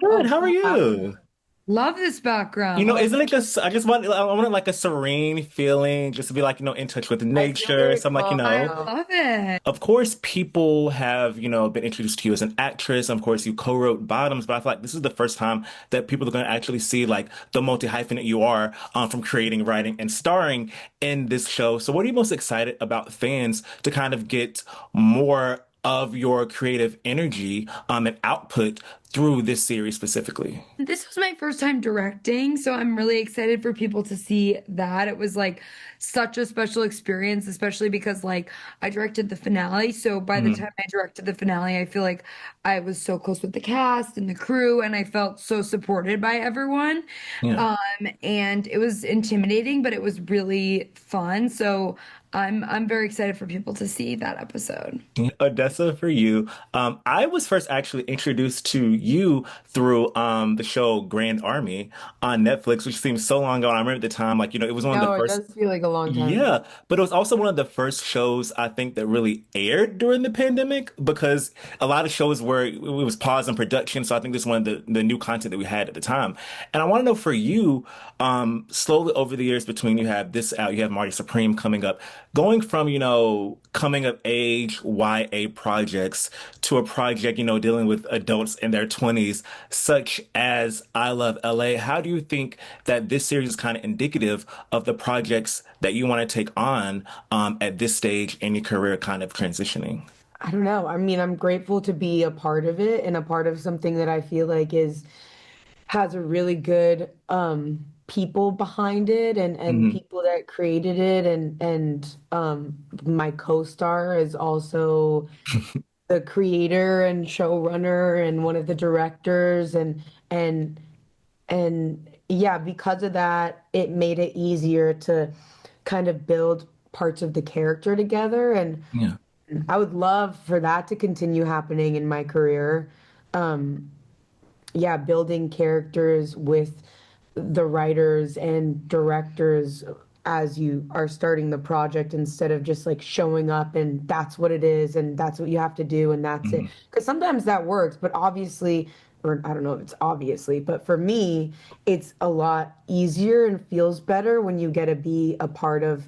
Good. Oh, How are you? love this You background. know, Oh, isn't it just, I wanted like a serene feeling, just to be like, in touch with I feel nature. very So I'm like, calm I now. love it. of course, people have, been introduced to you as an actress. Of course, you co-wrote Bottoms, but I feel like this is the first time that people are going to actually see like the multi-hyphenate you are from creating, writing, and starring in this show. So what are you most excited about fans to kind of get more of your creative energy and output through this series specifically? This was my first time directing, so I'm really excited for people to see that. It was like such a special experience, especially because like I directed the finale. So by the Mhm. time I directed the finale, I feel like I was so close with the cast and the crew, and I felt so supported by everyone. Yeah. Um, and it was intimidating, but it was really fun. So I'm very excited for people to see that episode. Odessa, for you. I was first actually introduced to you through the show Grand Army on Netflix, which seems so long ago. And I remember at the time, like, it was one of the No, it first. does feel like a long time. Yeah, but it was also one of the first shows I think that really aired during the pandemic because a lot of shows were it was paused in production. So I think this is one of the new content that we had at the time. And I want to know for you, slowly over the years between you have this out, you have Marty Supreme coming up, going from, coming of age YA projects to a project, dealing with adults in their 20s, such as I Love LA. How do you think that this series is kind of indicative of the projects that you want to take on at this stage in your career, kind of transitioning? I don't know. I mean, I'm grateful to be a part of it and a part of something that I feel like is has a really good people behind it and Hmm. people that created it and my co-star is also the creator and showrunner and one of the directors and and yeah, because of that, it made it easier to kind of build parts of the character together. And Yeah. I would love for that to continue happening in my career. Um, yeah, building characters with the writers and directors as you are starting the project instead of just like showing up and that's what it is and that's what you have to do and that's it. Hmm. Because sometimes that works, but obviously, or I don't know if it's obviously, but for me, it's a lot easier and feels better when you get to be a part of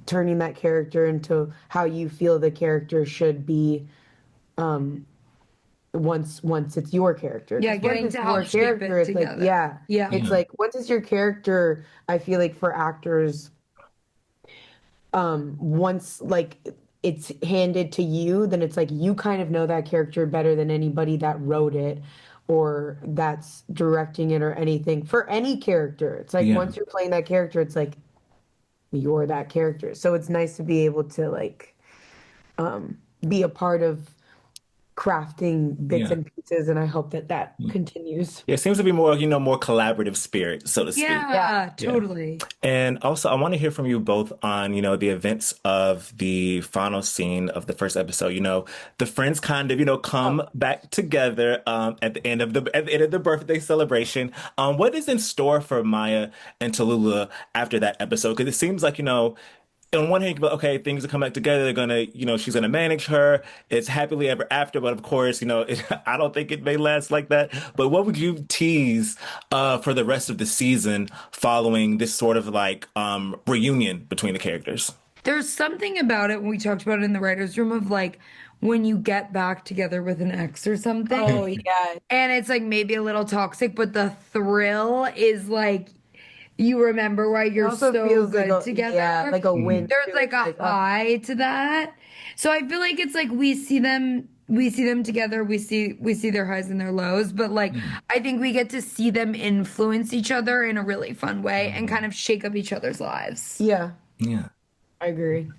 turning that character into how you feel the character should be once it's your character, Yeah, because once getting it's to your help shape character it it's like, together. yeah, Yeah. it's Yeah. like once it's your character, I feel like for actors, once like it's handed to you, then it's like you kind of know that character better than anybody that wrote it or that's directing it or anything. For any character, it's like Yeah. once you're playing that character, it's like you're that character, so it's nice to be able to like be a part of crafting bits Yeah. and pieces, and I hope that that Yeah. continues. Yeah, it seems to be more, more collaborative spirit, so to speak. Yeah. Yeah, Yeah. totally. And also, I want to hear from you both on, the events of the final scene of the first episode. The friends kind of, Oh, come back together at the end of the birthday celebration. What is in store for Maya and Tallulah after that episode? Because it seems like, on one hand, okay, things are coming back together. They're gonna, she's gonna manage her. It's happily ever after, but of course, I don't think it may last like that. But what would you tease for the rest of the season following this sort of like reunion between the characters? There's something about it when we talked about it in the writer's room of like when you get back together with an ex or something, oh yeah. and it's like maybe a little toxic, but the thrill is like you remember why It you're also so feels like good a, yeah, together. like a win There's too. like It's a like, high to that. So I feel like it's like we see them together, we see their highs and their lows, but like Yeah. I think we get to see them influence each other in a really fun way and kind of shake up each other's lives. yeah, Yeah. I agree.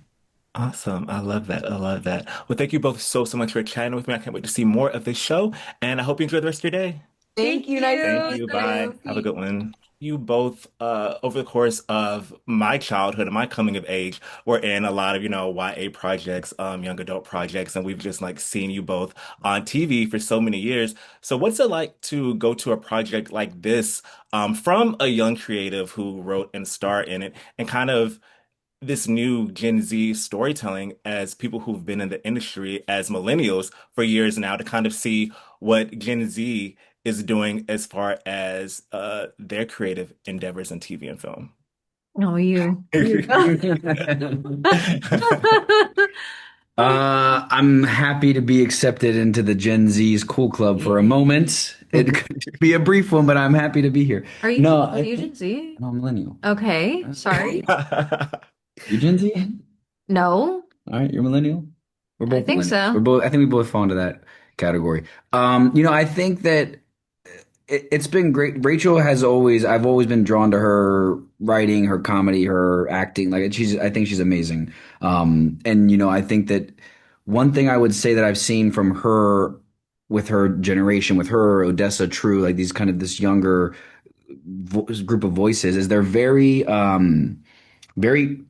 Awesome. I love that. I love that. Well, thank you both so, so much for chatting with me. I can't wait to see more of this show, and I hope you enjoy the rest of your day. Thank Thank you. Nice to Thank you. meet you. So nice Bye. you. to Have a see good one. You both, over the course of my childhood and my coming of age, were in a lot of, YA projects, young adult projects, and we've just like seen you both on TV for so many years. So what's it like to go to a project like this, from a young creative who wrote and starred in it and kind of this new Gen Z storytelling as people who've been in the industry as millennials for years now to kind of see what Gen Z is doing as far as their creative endeavors in TV and film. Oh, you. I'm happy to be accepted into the Gen Z's cool club for a moment. It could be a brief one, but I'm happy to be here. No, Are I you think Gen Z? I'm a millennial. Okay, sorry. You Gen Z? No, All right, you're millennial. We're I both think millennials. so. We're both. I think we both fall into that category. I think that it's been great. Rachel has always. I've always been drawn to her writing, her comedy, her acting. Like she's. I think she's amazing. And I think that one thing I would say that I've seen from her with her generation, with her Odessa True, like these kind of this younger group of voices, is they're very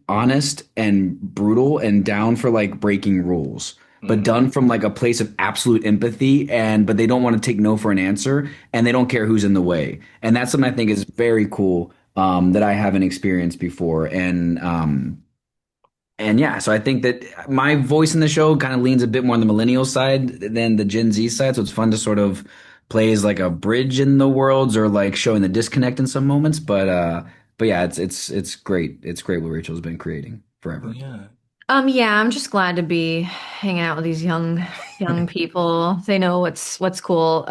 honest and brutal and down for like breaking rules, but Mhm. done from like a place of absolute empathy, and but they don't want to take no for an answer, and they don't care who's in the way. And that's something I think is very cool, that I haven't experienced before. And yeah, so I think that my voice in the show kind of leans a bit more on the millennial side than the Gen Z side. So it's fun to sort of play as like a bridge in the worlds, or like showing the disconnect in some moments. But yeah, it's great. It's great what Rachel's been creating forever. Yeah. Yeah, I'm just glad to be hanging out with these young people. They know what's cool.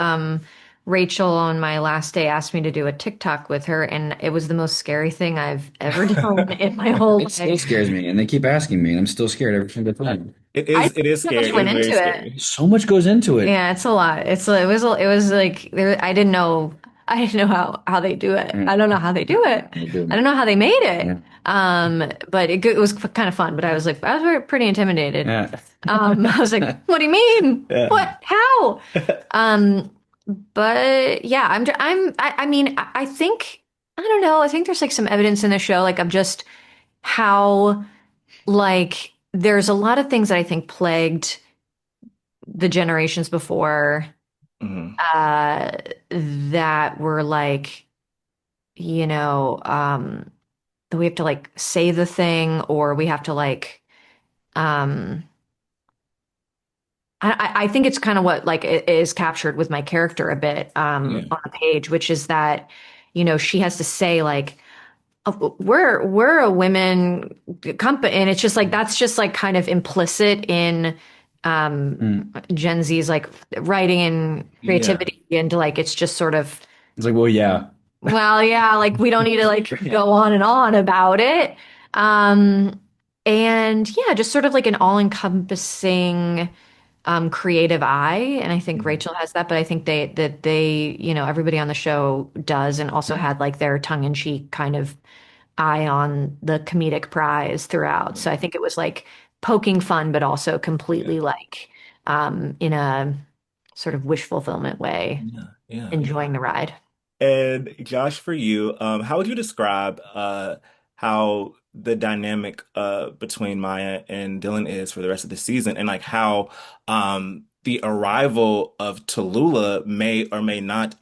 Rachel on my last day asked me to do a TikTok with her, and it was the most scary thing I've ever done in my whole It still life. scares me, and they keep asking me, and I'm still scared every single time. It I is think it is so much scary. It went is very into it. scary. So much goes into it. Yeah, it's a lot. It was like there. I didn't know how they do it. Yeah, I don't know how they do it. they do. I don't know how they made it. Yeah, But it was kind of fun. But I was pretty intimidated. yeah, I was like, what do you mean? Yeah. What? How? Um, but yeah, I mean, I think, I don't know. I think there's like some evidence in the show, like of just how, like, there's a lot of things that I think plagued the generations before, Mhm. uh, that were like, you know, that we have to like say the thing, or we have to like, um, I think it's kind of what like it is captured with my character a bit Yeah. on the page, which is that, she has to say like, we're a women company, and it's just like that's just like kind of implicit in Mm. Gen Z's like writing and Yeah. creativity, and like it's just sort of, It's like, well, yeah. well, yeah, like we don't need to like go on and on about it. Um, and yeah, just sort of like an all-encompassing creative eye. And I think Mhm. Rachel has that, but I think everybody on the show does, and also had like their tongue-in-cheek kind of eye on the comedic prize throughout. Yeah. So I think it was like poking fun, but also Yeah. completely like in a sort of wish fulfillment way, Yeah. Yeah. Yeah. enjoying the ride. And Josh, for you, how would you describe how the dynamic between Maya and Dylan is for the rest of the season, and like how the arrival of Tallulah may or may not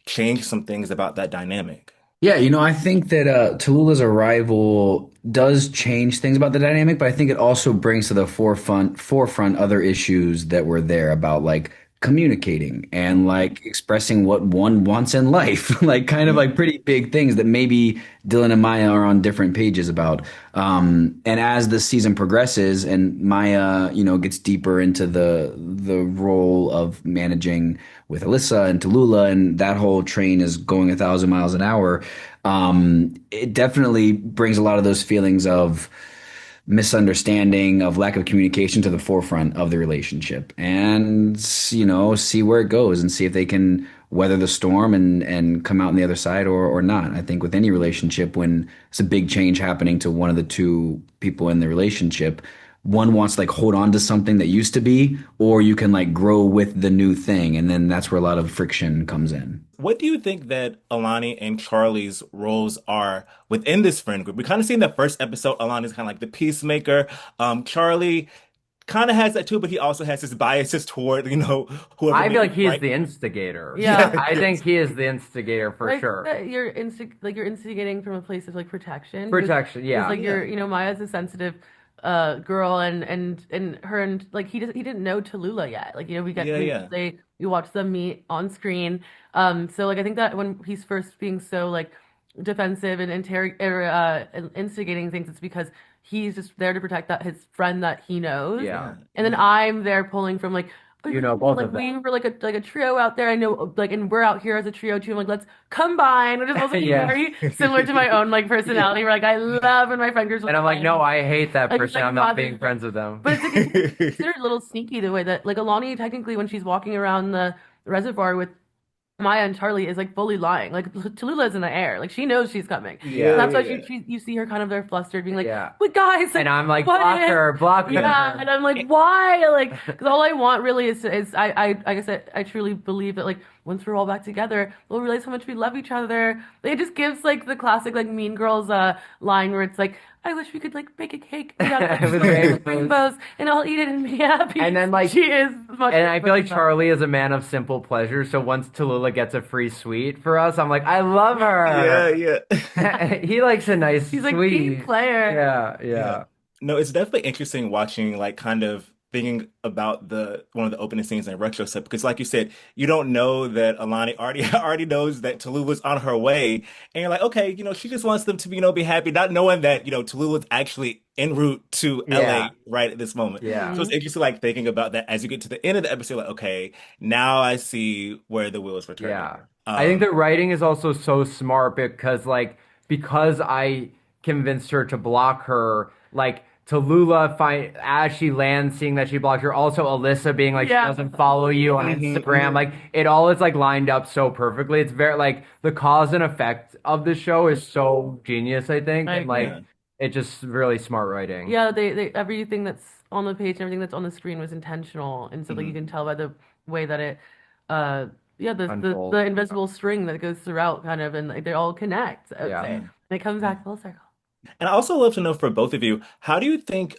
change some things about that dynamic? Yeah, I think that Tallulah's arrival does change things about the dynamic, but I think it also brings to the forefront other issues that were there about like communicating and Mhm. like expressing what one wants in life, like kind of Yeah. like pretty big things that maybe Dylan and Maya are on different pages about. And as the season progresses and Maya, gets deeper into the role of managing with Alyssa and Tallulah, and that whole train is going 1,000 miles an hour. It definitely brings a lot of those feelings of misunderstanding, of lack of communication to the forefront of the relationship, and see where it goes and see if they can weather the storm and come out on the other side, or not. I think with any relationship, when it's a big change happening to one of the two people in the relationship, one wants to like hold on to something that used to be, or you can like grow with the new thing, and then that's where a lot of friction comes in. What do you think that Alani and Charlie's roles are within this friend group? We kind of see in the first episode, Alani's kind of like the peacemaker. Charlie kind of has that too, but he also has his biases toward, whoever I feel may like be he is right. the instigator. Yeah. I think he is the instigator for Like sure. that you're instigating from a place of like protection. Protection, Because yeah. like Maya's a sensitive girl and her and like he didn't know Tallulah yet. Like Yeah, yeah. we watch them meet on screen. So like I think that when he's first being so like defensive and and instigating things, it's because he's just there to protect that his friend that he knows. Yeah. And then I'm there pulling from like Both like of them. we were like a trio out there. I know like and we're out here as a trio too. I'm like, let's combine, which is also Yeah. very similar to my own like personality. Where like I love when my friend groups And I'm like, no, I hate that like, person. like I'm not father- being friends with them. but it's considered a little sneaky the way that like Alani technically when she's walking around the reservoir with Maya and Charlie is like fully lying. Like Tallulah's in the air. Like she knows she's coming. Yeah. And that's why Yeah. you see her kind of there flustered, being like, Yeah. "But guys," like, And I'm like, what block if- her, block her. Yeah, and I'm like, why? Like, because all I want really is I guess I truly believe that like once we're all back together, we'll realize how much we love each other. It just gives like the classic like Mean Girls line where it's like, I wish we could like bake a cake without like, With rainbows, and I'll eat it and be happy. And then, like- she is much. And I feel like Charlie is a man of simple pleasure. So once Tallulah gets a free sweet for us, I'm like, I love Yeah, her. yeah. He likes a nice He's like sweet. team player. Yeah, Yeah. yeah. No, it's definitely interesting watching, like, kind of thinking about the one of the opening scenes in retrospect because, like you said, you don't know that Alani already already knows that Tallulah's on her way, and you're like, okay, she just wants them to be, be happy, not knowing that, Tallulah's actually en route to Yeah. LA right at this moment. Yeah. So it's interesting, like, thinking about that as you get to the end of the episode, like, okay, now I see where the wheels were turning. Yeah. I think the writing is also so smart because I convinced her to block her, like Tallulah as she lands, seeing that she blocked her. Also, Alyssa being like Yeah. she doesn't follow you on Instagram. Like it all is like lined up so perfectly. It's very like the cause and effect of the show is so genius, I think. I And like agree. it's just really smart writing. Yeah, they everything that's on the page and everything that's on the screen was intentional, and so like you Mhm. can tell by the way that it, the Unfolds. the invisible string that goes throughout, kind of, and like they all connect. I would Yeah. say. And it comes back full circle. And I also love to know for both of you, how do you think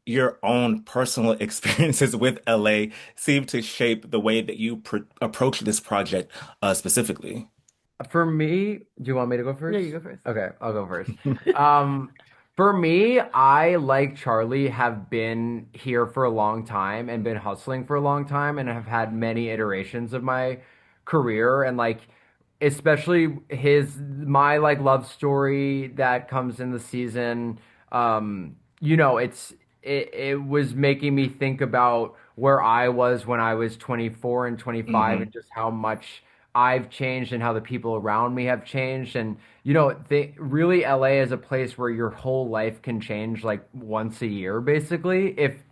your own personal experiences with LA seem to shape the way that you approach this project specifically? For me, do you want me to go first? Yeah, you go first. Okay, I'll go first. For me, I, like Charlie, have been here for a long time and been hustling for a long time and have had many iterations of my career and like especially my like love story that comes in the season. It was making me think about where I was when I was 24 and 25 and just how much I've changed and how the people around me have changed. And really LA is a place where your whole life can change like once a year, basically, if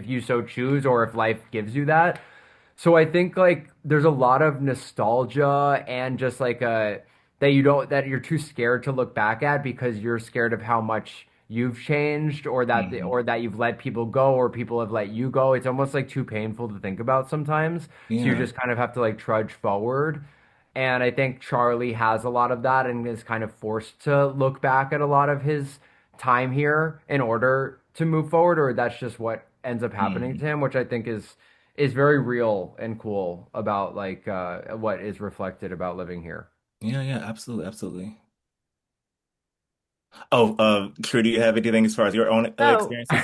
you so choose or if life gives you that. So I think like there's a lot of nostalgia and just like that you're too scared to look back at because you're scared of how much you've changed or that you've let people go or people have let you go. It's almost like too painful to think about sometimes. So you Yeah. just kind of have to like trudge forward. And I think Charlie has a lot of that and is kind of forced to look back at a lot of his time here in order to move forward, or that's just what ends up happening to him, which I think is very real and cool about like what is reflected about living here. Yeah, yeah, absolutely, absolutely. Oh, True, do you have anything as far as your own Oh. experiences?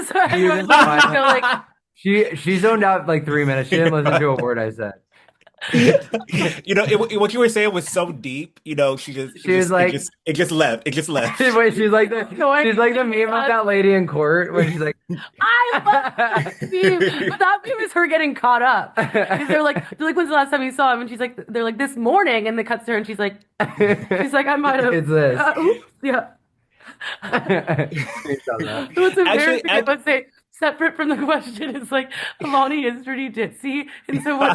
Sorry, I feel like She zoned out like 3 minutes. She didn't listen to a word I said. What you were saying was so deep. She was like, it just left. It just left. wait, she's like the meme of that lady in court when she's like, I love that meme. But that meme is her getting caught up. 'Cause they're like, when's the last time you saw him? And she's like, they're like, this morning. And they cut to her and she's like, I might have. It's this. Oops, yeah. Screenshot that. What's embarrassing, I Actually, would say, separate from the question, is like, Alani is pretty ditzy. And so when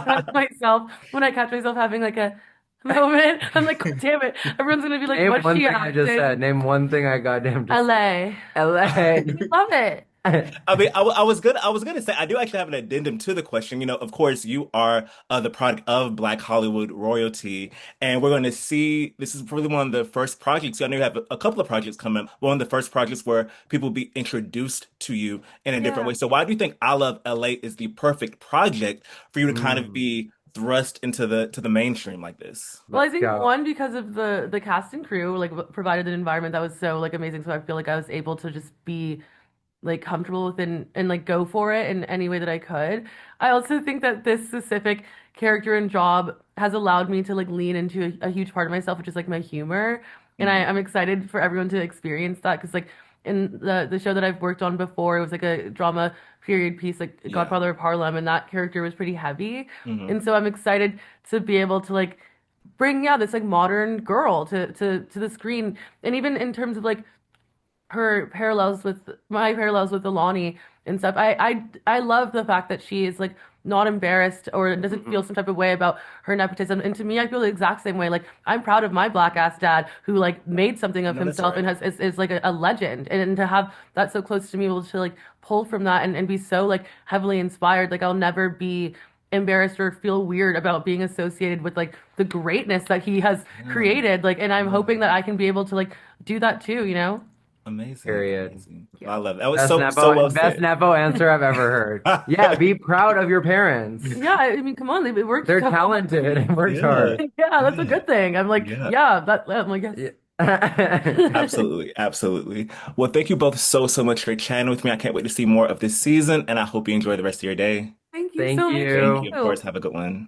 I catch myself having like a moment, I'm like, God damn it. Everyone's going to be like, Name what's one she thing I just acting? said. Name one thing I goddamn just LA. LA. I love it. I mean, I was gonna say I do actually have an addendum to the question. Of course, you are the product of Black Hollywood royalty, and we're going to see. This is probably one of the first projects. I know you have a couple of projects coming. One of the first projects where people will be introduced to you in a different Yeah. way. So, why do you think I Love LA is the perfect project for you to kind of Mm, be thrust into the mainstream like this? Well, I let's think go. one because of the cast and crew like provided an environment that was so like amazing, so I feel like I was able to just be like comfortable with and like go for it in any way that I could. I also think that this specific character and job has allowed me to like lean into a huge part of myself, which is like my humor. And Mhm. I'm excited for everyone to experience that because like in the show that I've worked on before, it was like a drama period piece, like Yeah. Godfather of Harlem, and that character was pretty heavy. Hmm. And so I'm excited to be able to like bring this like modern girl to the screen. And even in terms of like her parallels with my parallels with Alani and stuff. I love the fact that she is like not embarrassed or doesn't feel some type of way about her nepotism. And to me, I feel the exact same way. Like I'm proud of my black ass dad who like made something of No, that's himself and right. is like a legend. And to have that so close to me, able to like pull from that and be so like heavily inspired. Like I'll never be embarrassed or feel weird about being associated with like the greatness that he has Yeah. created. Like, and I'm hoping Yeah. that I can be able to like do that too, you know? Amazing. Period. Amazing. Yeah. I love it. That was Best so Nepo, well best said. Nepo answer I've ever heard. Yeah, be proud of your parents. Yeah, I mean, come on, they worked They're so hard. talented and worked Yeah. hard. Yeah, that's a Yeah. good thing. I'm like, Yeah. yeah, that I'm like, yes. Yeah. Absolutely. Absolutely. Well, thank you both so much for chatting with me. I can't wait to see more of this season, and I hope you enjoy the rest of your day. Thank you Thank so much. Thank You you. you. Of too. course, have a good one.